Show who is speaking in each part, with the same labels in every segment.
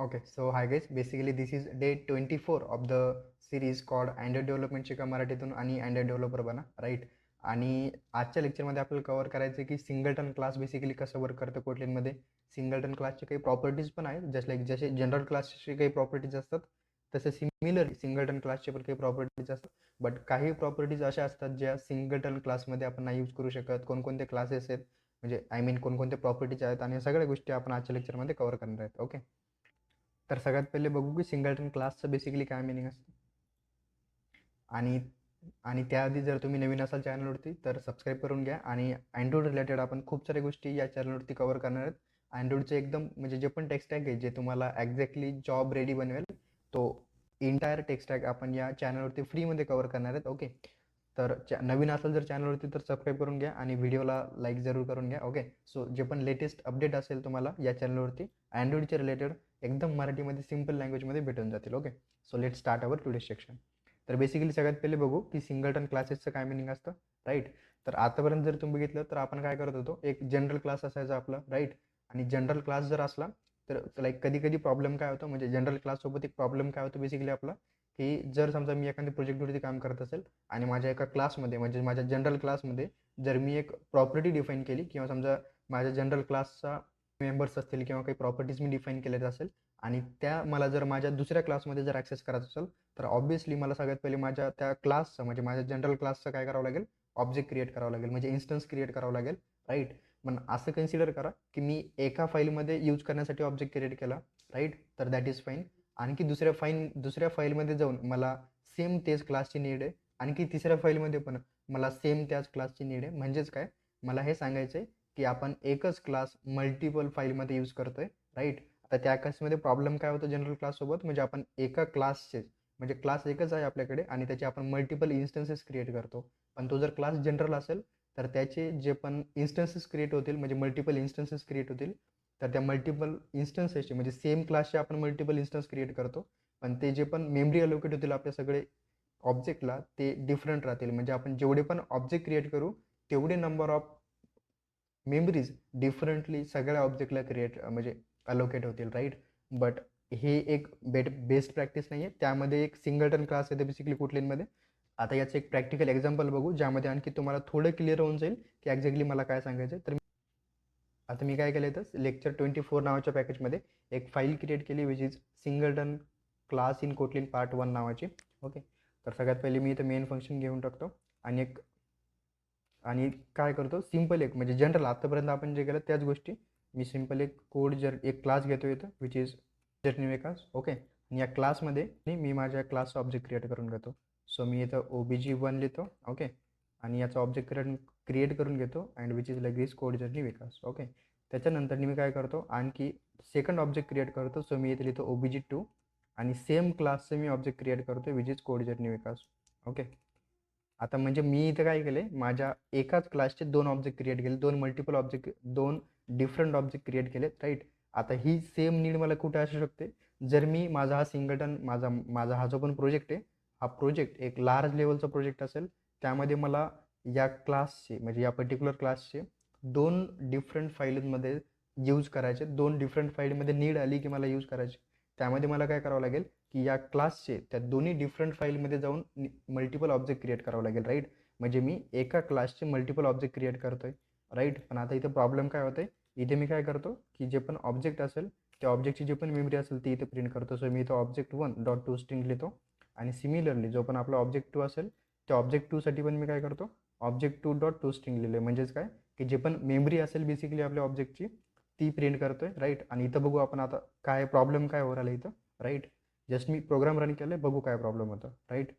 Speaker 1: Okay, so hi guys. Basically, this is day 24 of the series called Android Development शिका मराठीतून आणि Android developer बना right. आणि आजच्या लेक्चरमध्ये आपल्याला कव्हर करायचं आहे की सिंगलटन क्लास बेसिकली कसं वर्क करतं कोटलिनमध्ये. सिंगलटन क्लासचे काही प्रॉपर्टीज पण आहेत, जस्ट लाईक जसे जनरल क्लासचे काही प्रॉपर्टीज असतात तसे सिमिलर सिंगलटन क्लासचे पण काही प्रॉपर्टीज असतात. बट काही प्रॉपर्टीज अशा असतात ज्या सिंगलटन क्लासमध्ये आपण नाही यूज करू शकत. कोणकोणते क्लासेस आहेत, म्हणजे आय मीन कोणकोणते प्रॉपर्टीज आहेत, आणि सगळ्या गोष्टी आपण आजच्या लेक्चरमध्ये कव्हर करणार आहेत. ओके, तर सगळ्यात पहिले बघू की सिंगलटन क्लासचं बेसिकली काय मिनिंग असतं. आणि आणि त्याआधी जर तुम्ही नवीन असाल चॅनलवरती तर सबस्क्राईब करून घ्या. आणि अँड्रॉइड रिलेटेड आपण खूप साऱ्या गोष्टी या चॅनलवरती कव्हर करणार आहेत. अँड्रॉइडचे एकदम म्हणजे जे पण टेक्स्ट आहे जे तुम्हाला एक्झॅक्टली जॉब रेडी बनवेल, तो इंटायर टेक्स्ट आपण या चॅनलवरती फ्रीमध्ये कव्हर करणार आहेत. ओके, तर नवीन असेल जर चॅनलवरती तर सबस्क्राईब करून घ्या आणि व्हिडिओला लाईक जरूर करून घ्या. ओके, सो जे पण लेटेस्ट अपडेट असेल तुम्हाला या चॅनलवरती अँड्रॉइडचे रिलेटेड एकदम मराठीमध्ये सिम्पल लँग्वेजमध्ये भेटून जातील. Okay, so let start our today section. तर बेसिकली सगळ्यात पहिले बघू की सिंगलटन क्लासेसचं काय मिनिंग असतं. राईट, तर आतापर्यंत जर तुम्ही बघितलं तर आपण काय करत होतो, एक जनरल क्लास असायचा आपला. राईट, आणि जनरल क्लास जर असला तर लाईक कधी कधी प्रॉब्लेम काय होतं, म्हणजे जनरल क्लाससोबत एक प्रॉब्लेम काय होतं बेसिकली आपला, की जर समजा मी एखाद्या प्रोजेक्टवरती काम करत असेल आणि माझ्या एका क्लासमध्ये म्हणजे माझ्या जनरल क्लासमध्ये जर मी एक प्रॉपर्टी डिफाईन केली, किंवा समजा माझ्या जनरल क्लासचा मेंबर्स असतील किंवा काही प्रॉपर्टीज मी डिफाईन केलेल्या असेल, आणि त्या मला जर माझ्या दुसऱ्या क्लासमध्ये जर ॲक्सेस करायचं असेल तर ऑब्व्हियसली मला सगळ्यात पहिले माझ्या त्या क्लासचं म्हणजे माझ्या जनरल क्लासचं काय करावं लागेल, ऑब्जेक्ट क्रिएट करावं लागेल, म्हणजे इन्स्टन्स क्रिएट करावं लागेल. राईट, पण असं कन्सिडर करा की मी एका फाईलमध्ये यूज करण्यासाठी ऑब्जेक्ट क्रिएट केला. राईट, तर दॅट इज फाईन. आणखी दुसऱ्या फाईलमध्ये जाऊन मला सेम तेच क्लासची नीड आहे, आणखी तिसऱ्या फाईलमध्ये पण मला सेम त्याच क्लासची नीड आहे. म्हणजेच काय, मला हे सांगायचं आहे की आपण एकच क्लास मल्टिपल फाईलमध्ये यूज करतोय. राईट, आता त्या केसमध्ये प्रॉब्लेम काय होतं जनरल क्लाससोबत, म्हणजे आपण एका क्लासचे म्हणजे क्लास एकच आहे आपल्याकडे आणि त्याचे आपण मल्टिपल इन्स्टन्सेस क्रिएट करतो. पण तो जर क्लास जनरल असेल तर त्याचे जे पण इन्स्टन्सेस क्रिएट होतील, म्हणजे मल्टिपल इन्स्टन्सेस क्रिएट होतील, तर त्या मल्टिपल इन्स्टन्सेसचे म्हणजे सेम क्लासचे आपण मल्टिपल इन्स्टन्स क्रिएट करतो, पण ते जे पण मेमरी अलोकेट होतील आपल्या सगळे ऑब्जेक्टला ते डिफरंट राहतील. म्हणजे आपण जेवढे पण ऑब्जेक्ट क्रिएट करू तेवढे नंबर ऑफ मेमरीज डिफरंटली सगळ्या ऑब्जेक्टला म्हणजे अलोकेट होतील. राईट, बट हे एक बेस्ट प्रॅक्टिस नाही आहे. त्यामध्ये एक सिंगलटन क्लास येते बेसिकली कोटलिनमध्ये. आता याचं एक प्रॅक्टिकल एक्झाम्पल बघू ज्यामध्ये आणखी तुम्हाला थोडं क्लिअर होऊन जाईल की एक्झॅक्टली मला काय सांगायचं. तर आता मी काय केलं तर लेक्चर 24 नावाच्या पॅकेजमध्ये एक फाईल क्रिएट केली which is singleton class in Kotlin part 1 नावाची. ओके, तर सगळ्यात पहिले मी इथं मेन फंक्शन घेऊन टाकतो आणि काय करतो, सिम्पल एक म्हणजे जनरल आतापर्यंत आपण जे केलं त्याच गोष्टी मी सिम्पल एक क्लास घेतो इथं which is journey Vikas. Okay, आणि या क्लासमध्ये मी माझ्या क्लासचा ऑब्जेक्ट क्रिएट करून घेतो. सो मी इथं OBJ1 लिहितो. ओके, आणि याचा ऑब्जेक्ट क्रिएट करून घेतो and which is like this code Journey Vikas. Okay, त्याच्यानंतर मी काय करतो, आणखी सेकंड ऑब्जेक्ट क्रिएट करतो. सो मी इथे लिहितो OBJ2 आणि सेम क्लासचं मी ऑब्जेक्ट क्रिएट करतो which is code Journey Vikas. Okay, आता म्हणजे मी इथं काय केले, माझ्या एकाच क्लासचे दोन ऑब्जेक्ट क्रिएट केले, दोन डिफरंट ऑब्जेक्ट क्रिएट केले. राईट, आता ही सेम नीड मला कुठे असू शकते, जर मी माझा हा सिंगलटन माझा हा जो पण प्रोजेक्ट आहे, हा प्रोजेक्ट एक लार्ज लेवलचा प्रोजेक्ट असेल, त्यामध्ये मला या क्लासचे म्हणजे या पर्टिक्युलर क्लासचे दोन डिफरंट फाईलमध्ये यूज करायचे, दोन डिफरंट फाईलमध्ये नीड आली की मला यूज करायचे. त्यामध्ये मला काय करावं लागेल की या क्लासचे त्या दोन्ही डिफरंट फाईलमध्ये जाऊन मल्टिपल ऑब्जेक्ट क्रिएट करावं लागेल. राईट, म्हणजे मी एका क्लासचे मल्टिपल ऑब्जेक्ट क्रिएट करतोय. राईट, पण आता इथे प्रॉब्लेम काय होते, इथे मी काय करतो की जे पण ऑब्जेक्ट असेल त्या ऑब्जेक्टची जी पण मेमरी असेल ती इथे प्रिंट करतो. सो मी इथं object1.toString लिहितो, आणि सिमिलरली जो पण आपला object2 असेल त्या object2साठी पण मी काय करतो, object2.toString लिहिले. म्हणजेच काय की जे पण मेमरी असेल बेसिकली आपल्या ऑब्जेक्टची ती प्रिंट करतोय. राईट, आणि इथं बघू आपण आता काय प्रॉब्लेम काय होणार इथं. राईट, जस्ट मी प्रोग्राम रन केलं, बघू काय प्रॉब्लेम होतं. राईट,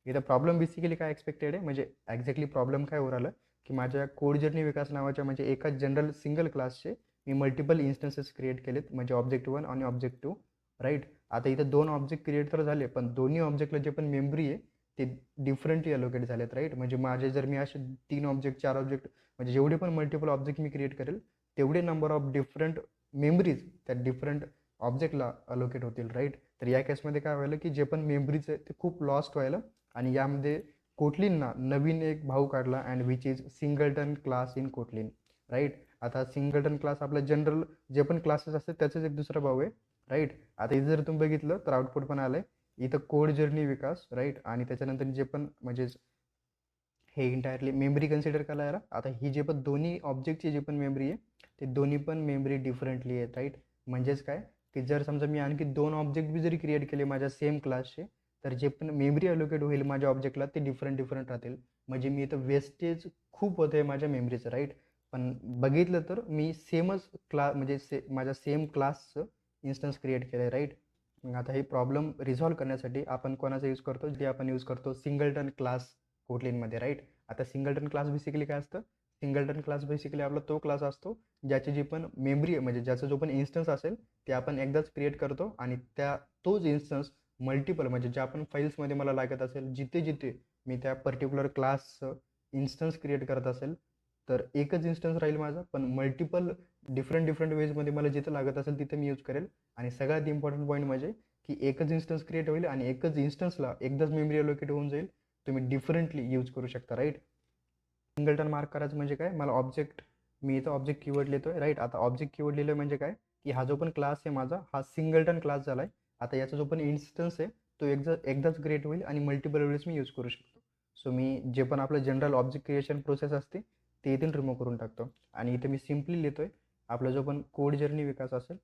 Speaker 1: इथं प्रॉब्लेम बेसिकली काय एक्सपेक्टेड आहे, म्हणजे एक्झॅक्टली प्रॉब्लेम काय होऊ राहिलं की माझ्या कोड जर्नी विकास नावाच्या म्हणजे एका जनरल सिंगल क्लासचे मी मल्टिपल इन्स्टन्सेस क्रिएट केलेत, म्हणजे object1 आणि object2. राईट, आता इथं दोन ऑब्जेक्ट क्रिएट तर झाले, पण दोन्ही ऑब्जेक्टला जे पण मेमरी आहे ते डिफरंटली अलोकेट झालेत. राईट, म्हणजे माझे जर मी असे 3 ऑब्जेक्ट 4 ऑब्जेक्ट म्हणजे जेवढे पण मल्टिपल ऑब्जेक्ट मी क्रिएट करेल तेवढे नंबर ऑफ डिफरंट मेमरीज त्या डिफरंट ऑब्जेक्टला अलोकेट होतील. राईट, तर या केसमध्ये काय व्हायलं की जे पण मेमरीज आहे ते खूप लॉस्ट व्हायला, आणि यामध्ये कोटलिनना नवीन एक भाऊ काढला and which is singleton class in Kotlin. Right, आता सिंगलटन क्लास आपला जनरल जे पण क्लासेस असतात त्याचाच एक दुसरा भाऊ आहे. राईट. आता इथं जर तुम्ही बघितलं तर आउटपुट पण आलं आहे इथं कोड जर्नी विकास, राईट. आणि त्याच्यानंतर जे पण म्हणजे हे इंटायरली मेमरी कन्सिडर करायला. आता ही जे पण दोन्ही ऑब्जेक्टची जी पण मेमरी आहे ते दोन्ही पण मेमरी डिफरंटली आहेत, राईट. म्हणजेच काय की जर समजा मी आणखी दोन ऑब्जेक्ट बी जरी क्रिएट केले माझ्या सेम क्लासचे, तर जे पण मेमरी अलोकेट होईल माझ्या ऑब्जेक्टला ते डिफरंट डिफरंट राहतील. म्हणजे मी इथं वेस्टेज खूप होतं आहे माझ्या मेमरीचं, राईट. पण बघितलं तर मी सेमच म्हणजे माझ्या सेम क्लासचं इन्स्टन्स क्रिएट केलं आहे, राईट. मग आता हे प्रॉब्लेम रिझॉल्व्ह करण्यासाठी आपण कोणाचा यूज करतो, जे आपण यूज करतो सिंगलटन क्लास कोटलिनमध्ये, राईट. आता सिंगलटन क्लास बेसिकली काय असतं, सिंगलटन क्लास बेसिकली आपला तो क्लास असतो ज्याची जी पण मेमरी आहे म्हणजे ज्याचा जो पण इन्स्टन्स असेल ते आपण एकदाच क्रिएट करतो आणि तोच इन्स्टन्स मल्टिपल म्हणजे ज्या आपण फाईल्समध्ये मला लागत असेल जिथे जिथे मी त्या पर्टिक्युलर क्लासचं इन्स्टन्स क्रिएट करत असेल तर एकच इन्स्टन्स राहील माझा, पण मल्टिपल डिफरंट डिफरंट वेजमध्ये मला जिथं लागत असेल तिथे मी यूज करेल. आणि सगळ्यात इम्पॉर्टंट पॉईंट म्हणजे की एकच इन्स्टन्स क्रिएट होईल आणि एकच इन्स्टन्सला एकदाच मेमरी अलोकेट होऊन जाईल. तुम्ही डिफरंटली यूज करू शकता, राईट. सिंगलटन मार्क करायचं म्हणजे काय, मला ऑब्जेक्ट मी इथं ऑब्जेक्ट कीवर्ड लिहितोय, राईट. आता ऑब्जेक्ट कीवर्ड लिहिलं म्हणजे काय की हा जो पण क्लास आहे माझा हा सिंगलटन क्लास झाला आहे. आता याचा जो पण इन्स्टन्स आहे तो एकदाच क्रिएट होईल आणि मल्टिपल वेळेस मी यूज करू शकतो. सो मी जे पण आपलं जनरल ऑब्जेक्ट क्रिएशन प्रोसेस असते ते इथून रिमूव्ह करून टाकतो आणि इथे मी सिम्पली लिहितोय आपला जो पण कोड जर्नी विकास असेल.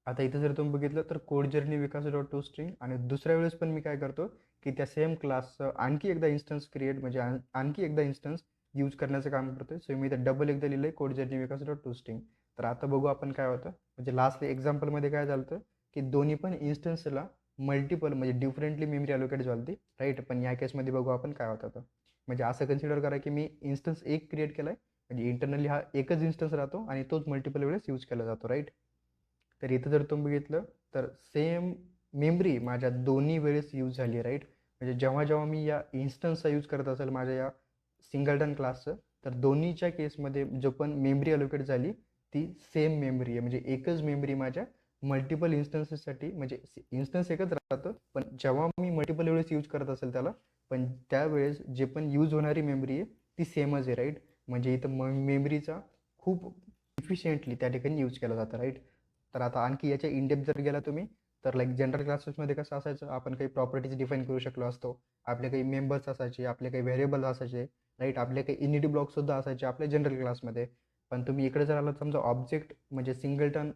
Speaker 1: आता इथं जर तुम्ही बघितलं तर code Journey Vikas dot to string आणि दुसऱ्या वेळेस पण मी काय करतो की त्या सेम क्लासचं आणखी एकदा इन्स्टन्स क्रिएट म्हणजे आणखी एकदा इन्स्टन्स यूज करण्याचं काम करतोय. सो मी इथं डबल एकदा लिहिलं आहे code Journey Vikas dot to string. तर आता बघू आपण काय होतं, म्हणजे लास्ट एक्झाम्पलमध्ये काय झालं होतं की दोन्ही पण इन्स्टन्सला मल्टिपल म्हणजे डिफरंटली मेमरी अलोकेट झाली होती, राईट. पण या केसमध्ये बघू आपण काय होतं. म्हणजे असं कन्सिडर करा की मी इन्स्टन्स एक क्रिएट केला आहे म्हणजे इंटरनली हा एकच इन्स्टन्स राहतो आणि तोच मल्टिपल वेळेस यूज केला जातो, राईट. तर इथं जर तुम्ही बघितलं तर सेम मेमरी माझ्या दोन्ही वेळेस यूज झाली आहे, राईट. म्हणजे जेव्हा जेव्हा मी या इन्स्टन्सचा यूज करत असेल माझ्या या सिंगलटन क्लासचं तर दोन्हीच्या केसमध्ये जो पण मेमरी अलोकेट झाली ती सेम मेमरी आहे. म्हणजे एकच मेमरी माझ्या मल्टिपल इन्स्टन्सेससाठी म्हणजे इन्स्टन्स एकच राहतं पण जेव्हा मी मल्टिपल वेळेस यूज करत असेल त्याला पण त्यावेळेस जे पण यूज होणारी मेमरी आहे ती सेमच आहे, राईट. म्हणजे इथं मेमरीचा खूप इफिशियंटली त्या ठिकाणी यूज केला जातं, राईट. तर आता आणखी याच्या इनडेप्थ जर गेला तुम्ही तर लाईक जनरल क्लासेसमध्ये कसं असायचं, आपण काही प्रॉपर्टीज डिफाईन करू शकलो असतो, आपले काही मेंबर्स असायचे, आपले काही व्हेरिएबल असायचे, राईट. आपले काही इनिटी ब्लॉकसुद्धा असायचे आपल्या जनरल क्लासमध्ये. पण तुम्ही इकडे जर आलात समजा ऑब्जेक्ट म्हणजे सिंगलटन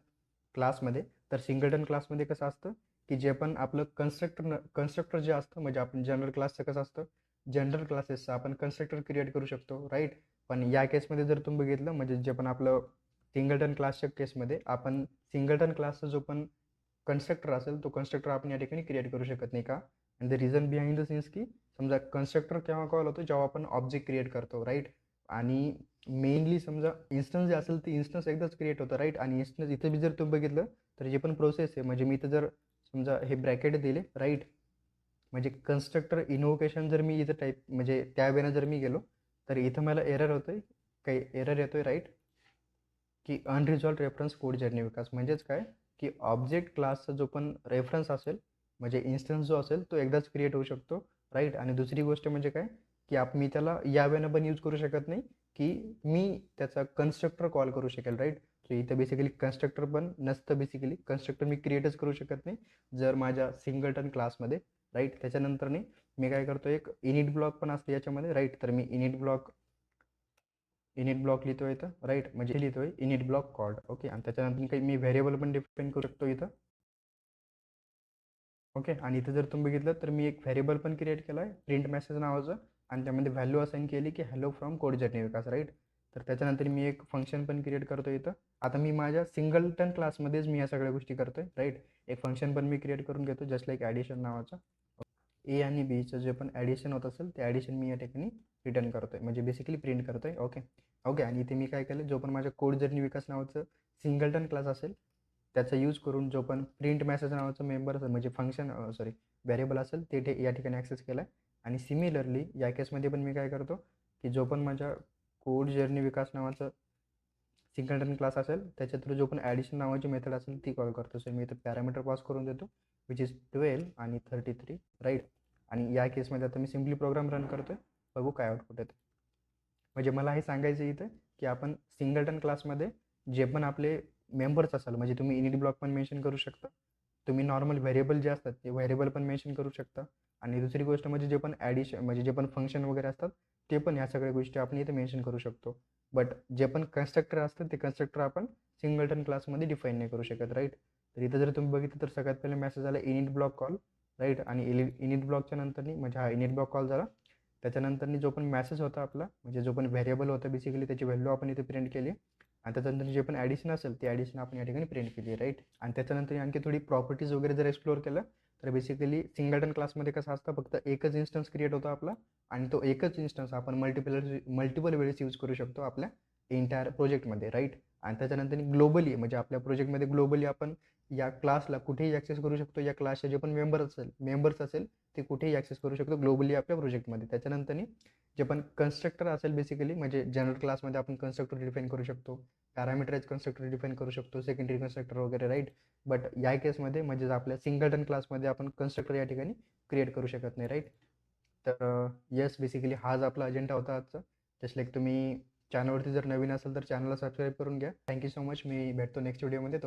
Speaker 1: क्लासमध्ये, तर सिंगलटन क्लासमध्ये कसं असतं की जे पण आपलं कन्स्ट्रक्टर जे असतं म्हणजे आपण जनरल क्लासचं कसं असतं, जनरल क्लासेसचं आपण कन्स्ट्रक्टर क्रिएट करू शकतो, राईट. पण या केसमध्ये जर तुम्ही बघितलं म्हणजे जे पण आपलं सिंगलटन क्लासच्या केसमध्ये आपण सिंगलटन क्लासचा जो पण कन्स्ट्रक्टर असेल तो कन्स्ट्रक्टर आपण या ठिकाणी क्रिएट करू शकत नाही का. And the reason behind the scenes की समजा कन्स्ट्रक्टर केव्हा कॉल होतो जेव्हा आपण ऑब्जेक्ट क्रिएट करतो, राईट. आणि मेनली समजा इन्स्टन्स जे असेल ते इन्स्टन्स एकदाच क्रिएट होतं, राईट. आणि इन्स्टन्स इथं बी जर तुम्ही बघितलं तर जे पण प्रोसेस आहे म्हणजे मी इथं जर समजा हे ब्रॅकेट दिले, राईट. म्हणजे कन्स्ट्रक्टर इनोव्होकेशन जर मी इथं टाईप म्हणजे त्या वेळेला जर मी गेलो तर इथं मला एरर होतोय, काही एरर येतोय, राईट. की अनरिझॉल्व्ड रेफरन्स कोड जर्नी विकास म्हणजेच काय की ऑब्जेक्ट क्लासचा जो पण रेफरन्स असेल म्हणजे इन्स्टन्स जो असेल तो एकदाच क्रिएट होऊ शकतो, राईट. आणि दुसरी गोष्ट म्हणजे काय की मी त्याला या वेळेनं पण यूज करू शकत नाही की मी त्याचा कन्स्ट्रक्टर कॉल करू शकेल, राईट. सो इथं बेसिकली कन्स्ट्रक्टर पण नसतं, बेसिकली कन्स्ट्रक्टर मी क्रिएटच करू शकत नाही जर माझ्या सिंगलटन क्लासमध्ये, राईट. त्याच्यानंतरने मी काय करतो एक इनिट ब्लॉक पण असते याच्यामध्ये, राईट. तर मी इनिट ब्लॉक लिहितोय इथं, राईट. म्हणजे लिहितोय इनिट ब्लॉक कॉल्ड, ओके. आणि त्याच्यानंतर काही मी व्हेरिएबल पण डिफाईन करू शकतो इथं, ओके. आणि इथं जर तुम्ही बघितलं तर मी एक व्हेरिएबल पण क्रिएट केला आहे प्रिंट मेसेज नावाचं आणि त्यामध्ये व्हॅल्यू असाईन केली की hello from Code Journey Vikas, right. तर त्याच्यानंतर मी एक फंक्शन पण क्रिएट करतो इथं. आता मी माझ्या सिंगलटन क्लासमध्येच मी या सगळ्या गोष्टी करतोय, राईट. एक फंक्शन पण मी क्रिएट करून घेतो जस्ट लाईक ॲडिशन नावाचं. ए आणि बीचं जे पण ॲडिशन होत असेल ते ॲडिशन मी या ठिकाणी रिटर्न करतोय म्हणजे बेसिकली प्रिंट करतोय, ओके. ओके. आणि इथे मी काय केलं, जो पण माझ्या कोड जर्नी विकास नावाचं सिंगलटन क्लास असेल त्याचा यूज करून जो पण प्रिंट मेसेज नावाचं मेंबर असेल म्हणजे फंक्शन सॉरी व्हेरिएबल असेल ते या ठिकाणी ॲक्सेस केलं आहे. आणि सिमिलरली या केसमध्ये पण मी काय करतो की जो पण माझ्या कोड जर्नी विकास नावाचं सिंगलटन क्लास असेल त्याच्या थ्रू जो पण ॲडिशन नावाची मेथड असेल ती कॉल करतो. सो मी इथं पॅरामीटर पास करून देतो विच इज 12 आणि 33, राईट. आणि या केसमध्ये आता मी सिम्पली प्रोग्राम रन करतोय, बघू काय आउटपुट येतं. म्हणजे मला हे सांगायचं इथं की आपण सिंगलटन क्लासमध्ये जे पण आपले मेंबर्स असाल म्हणजे तुम्ही इनिट ब्लॉक पण मेन्शन करू शकता. तुम्ही नॉर्मल व्हेरिएबल जे असतात ते व्हेरिएबल पण मेन्शन करू शकता. आणि दुसरी गोष्ट म्हणजे जे पण म्हणजे जे पण फंक्शन वगैरे असतात ते पण ह्या सगळ्या गोष्टी आपण इथे मेन्शन करू शकतो. बट जे पण कन्स्ट्रक्टर असतात ते कन्स्ट्रक्टर आपण सिंगलटन क्लासमध्ये डिफाईन नाही करू शकत, राईट. तर इथं जर तुम्ही बघितलं तर सगळ्यात पहिले मेसेज आला इनिट ब्लॉक कॉल, राईट. आणि इनिट ब्लॉकच्या नंतरनी म्हणजे हा इनिट ब्लॉक कॉल झाला. त्याच्यानंतरनी जो पण मेसेज होता आपला म्हणजे जो पण व्हेरिएबल होता बेसिकली त्याची व्हॅल्यू आपण इथे प्रिंट केली. आणि त्याच्यानंतर जे पण ॲडिशन असेल ते ॲडिशन आपण या ठिकाणी प्रिंट केली आहे, राईट. आणि त्याच्यानंतर आणखी थोडी प्रॉपर्टीज वगैरे जर एक्सप्लोअर केलं तर बेसिकली सिंगलटन क्लासमध्ये कसं असतं फक्त एकच इन्स्टन्स क्रिएट होतो आपला. आणि तो एकच इन्स्टन्स आपण मल्टिपल वेळेस यूज करू शकतो आपल्या एंटायर प्रोजेक्टमध्ये, राईट. आणि त्याच्यानंतर ग्लोबली म्हणजे आपल्या प्रोजेक्टमध्ये ग्लोबली आपण या क्लासला कुठेही ॲक्सेस करू शकतो. या क्लासचे जे पण मेंबर्स असेल ते कुठेही ॲक्सेस करू शकतो ग्लोबली आपल्या प्रोजेक्टमध्ये. त्याच्यानंतर जे पण कन्स्ट्रक्टर असेल बेसिकली म्हणजे जनरल क्लासमध्ये आपण कन्स्ट्रक्टर डिफाईन करू शकतो, पॅरामीटराइज कन्स्ट्रक्टर डिफाईन करू शकतो, सेकंडरी कन्स्ट्रक्टर वगैरे, राईट. बट या केसमध्ये म्हणजे आपल्या सिंगलटन क्लासमध्ये आपण कन्स्ट्रक्टर या ठिकाणी क्रिएट करू शकत नाही, राईट. तर येस बेसिकली हाच आपला अजेंडा होता आजचा. जस्ट लाईक तुम्ही चॅनलवरती जर नवीन असेल तर चॅनलला सबस्क्राईब करून घ्या. Thank you so much. मी भेटतो नेक्स्ट व्हिडिओमध्ये.